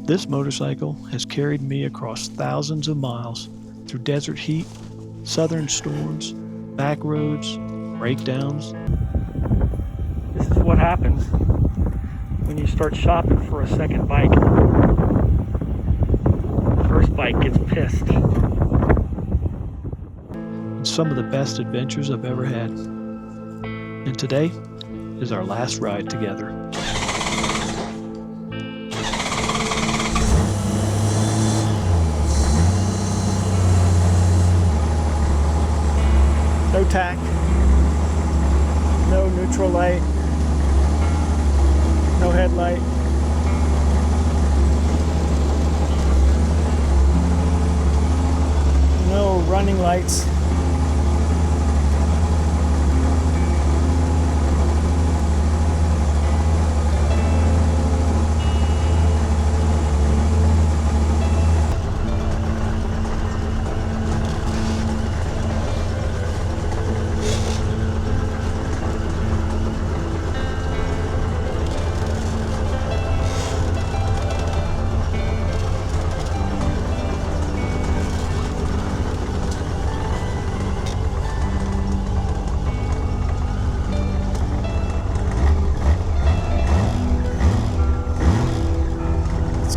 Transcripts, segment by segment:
This motorcycle has carried me across thousands of miles through desert heat, southern storms, back roads, breakdowns. This is what happens when you start shopping for a second bike. The first bike gets pissed. And some of the best adventures I've ever had. And today is our last ride together. No tack, no neutral light, no headlight. No running lights.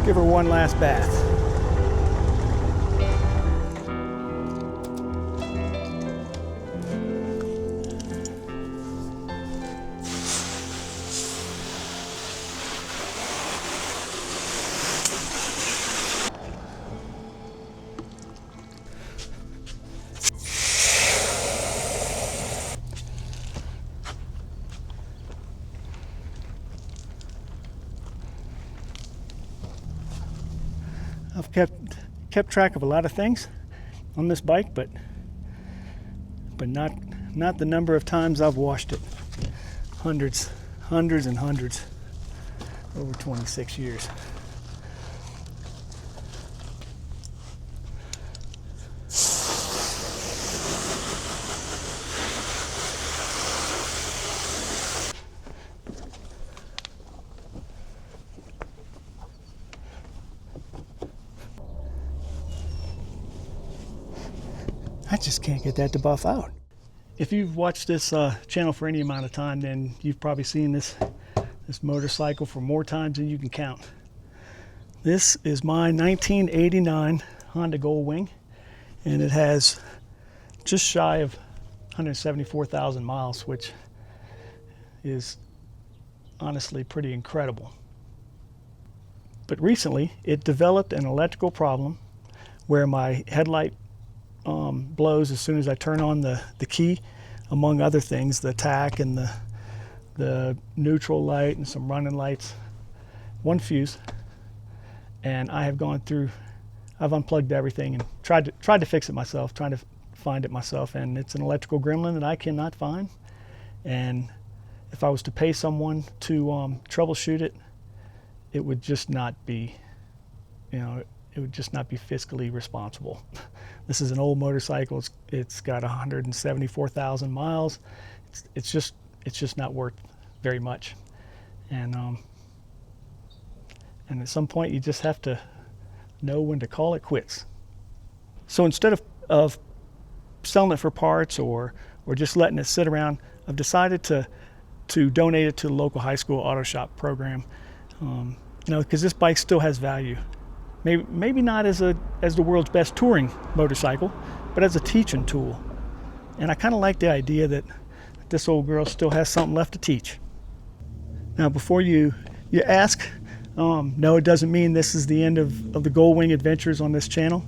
Give her one last bath. I've kept track of a lot of things on this bike, but not the number of times I've washed it. Hundreds and hundreds over 26 years. I just can't get that to buff out. If you've watched this channel for any amount of time, then you've probably seen this motorcycle for more times than you can count. This is my 1989 Honda GoldWing, and it has just shy of 174,000 miles, which is honestly pretty incredible. But recently, it developed an electrical problem where my headlight blows as soon as I turn on the key, among other things, the tack and the neutral light and some running lights, one fuse. And I have gone through, I've unplugged everything and tried to fix it myself, trying to find it myself, and it's an electrical gremlin that I cannot find. And if I was to pay someone to troubleshoot it, it would just not be, it would just not be fiscally responsible. This is an old motorcycle. It's got 174,000 miles. It's just not worth very much. And at some point you just have to know when to call it quits. So instead of selling it for parts or just letting it sit around, I've decided to donate it to the local high school auto shop program. Because this bike still has value. Maybe not as the world's best touring motorcycle, but as a teaching tool. And I kind of like the idea that this old girl still has something left to teach. Now, before you ask, no, it doesn't mean this is the end of the GoldWing adventures on this channel.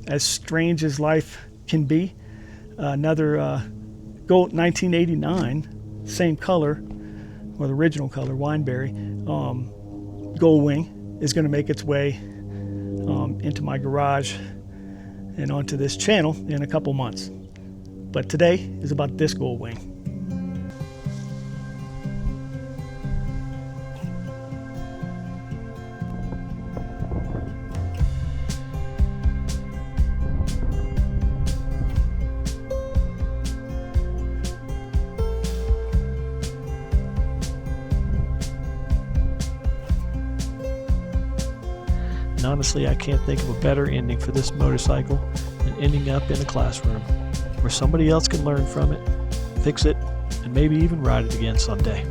As strange as life can be, another Gold 1989, same color, or the original color, wineberry, GoldWing is going to make its way into my garage and onto this channel in a couple months. But today is about this GoldWing. And honestly, I can't think of a better ending for this motorcycle than ending up in a classroom where somebody else can learn from it, fix it, and maybe even ride it again someday.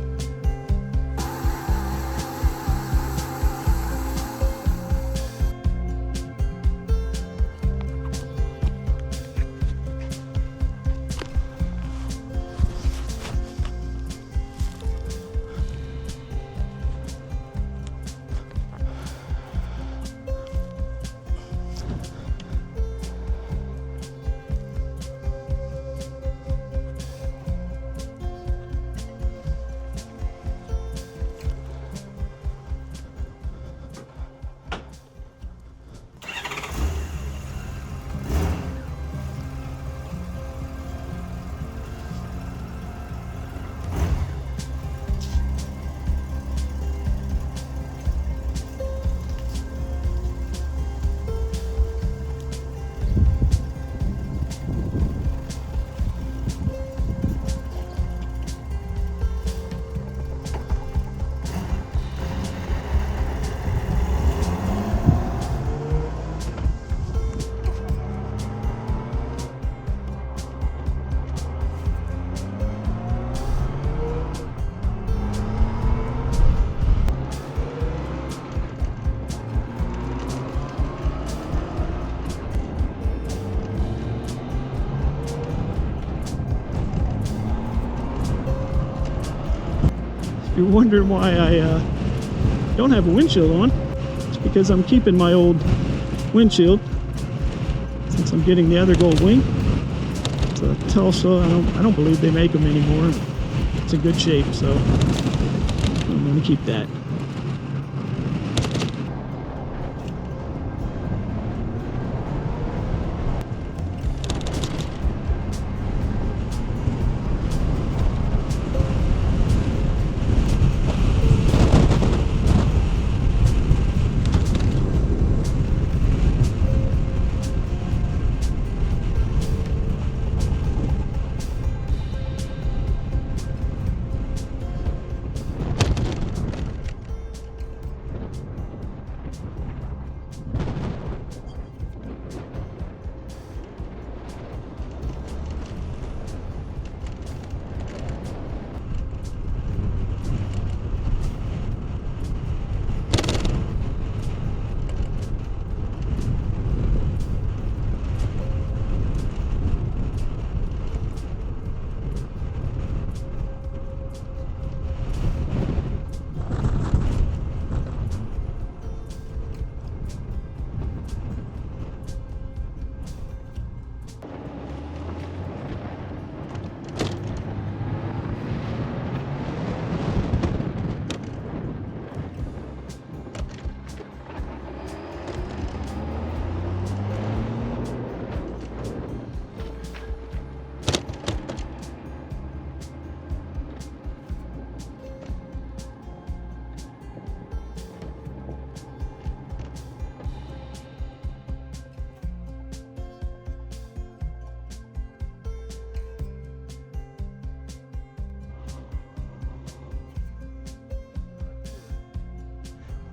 You're wondering why I don't have a windshield on. It's because I'm keeping my old windshield since I'm getting the other GoldWing. It's a Tulsa. I don't believe they make them anymore. It's in good shape, so I'm going to keep that.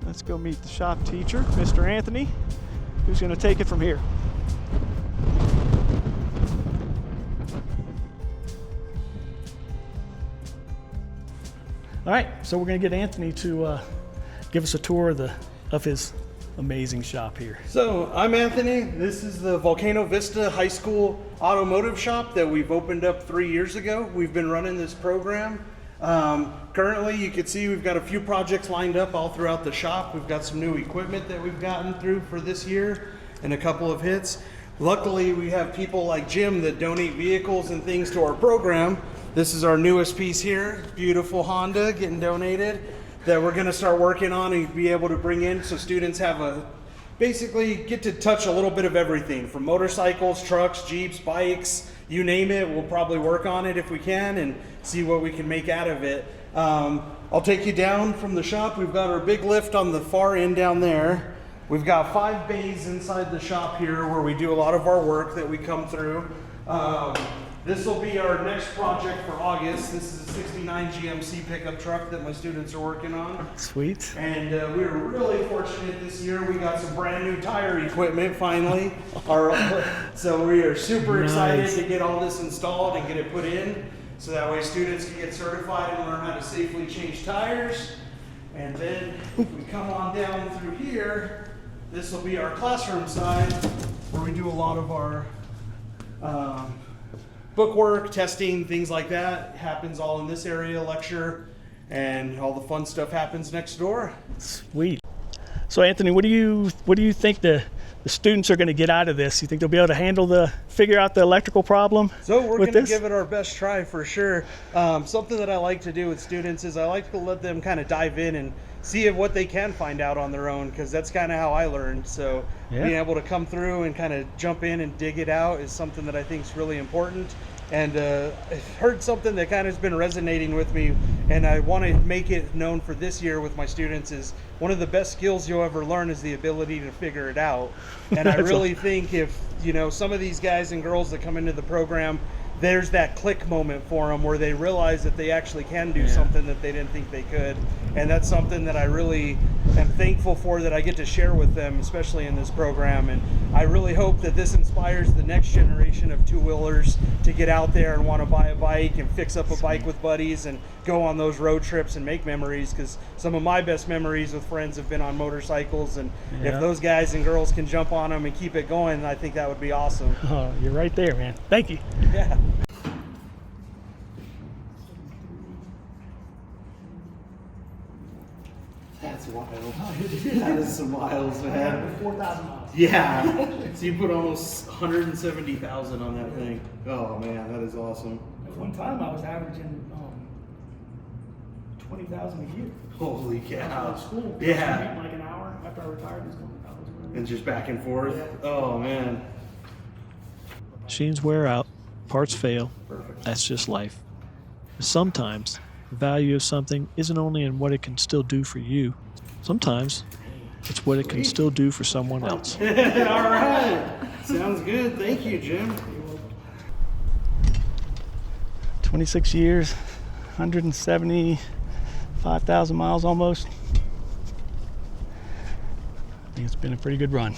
Let's go meet the shop teacher, Mr. Anthony, who's going to take it from here. All right, so we're going to get Anthony to give us a tour of his amazing shop here. So I'm Anthony. This is the Volcano Vista High School automotive shop that we've opened up 3 years ago. We've been running this program. Currently, you can see we've got a few projects lined up all throughout the shop. We've got some new equipment that we've gotten through for this year and a couple of hits. Luckily, we have people like Jim that donate vehicles and things to our program. This is our newest piece here, beautiful Honda getting donated that we're going to start working on and be able to bring in so students have basically get to touch a little bit of everything from motorcycles, trucks, Jeeps, bikes, you name it. We'll probably work on it if we can and see what we can make out of it. I'll take you down from the shop. We've got our big lift on the far end down there. We've got 5 bays inside the shop here where we do a lot of our work that we come through. This will be our next project for August. This is a 69 GMC pickup truck that my students are working on. Sweet. And we were really fortunate this year. We got some brand new tire equipment finally. So we are super excited to get all this installed and get it put in. So that way students can get certified and learn how to safely change tires. And then if we come on down through here, this will be our classroom side where we do a lot of our book work, testing, things like that. Happens all in this area, lecture, and all the fun stuff happens next door. Sweet. So Anthony, what do you think the students are going to get out of this? You think they'll be able to figure out the electrical problem? So we're going to give it our best try for sure. Something that I like to do with students is I like to let them kind of dive in and see what they can find out on their own, because that's kind of how I learned. So being able to come through and kind of jump in and dig it out is something that I think is really important. And I've heard something that kind of has been resonating with me, and I want to make it known for this year with my students, is one of the best skills you'll ever learn is the ability to figure it out. And I really think if, some of these guys and girls that come into the program, there's that click moment for them where they realize that they actually can do something that they didn't think they could. And that's something that I really am thankful for, that I get to share with them, especially in this program. And I really hope that this inspires the next generation of two-wheelers to get out there and want to buy a bike and fix up a bike with buddies and go on those road trips and make memories, because some of my best memories with friends have been on motorcycles. And if those guys and girls can jump on them and keep it going, I think that would be awesome. Oh, you're right there, man. Thank you. Yeah. That's wild. That is some miles, man. 4,000 miles. Yeah. So you put almost 170,000 on that thing. Oh man, that is awesome. At one time I was averaging 20,000 a year. Holy Out cow. of school. Yeah. Like an hour after I retired, was going to college. And just back and forth. Yeah. Oh man. Machines wear out, parts fail. Perfect. That's just life. Sometimes the value of something isn't only in what it can still do for you. Sometimes it's what it can still do for someone else. All right. Sounds good. Thank you, Jim. 26 years, 175,000 miles almost. I think it's been a pretty good run.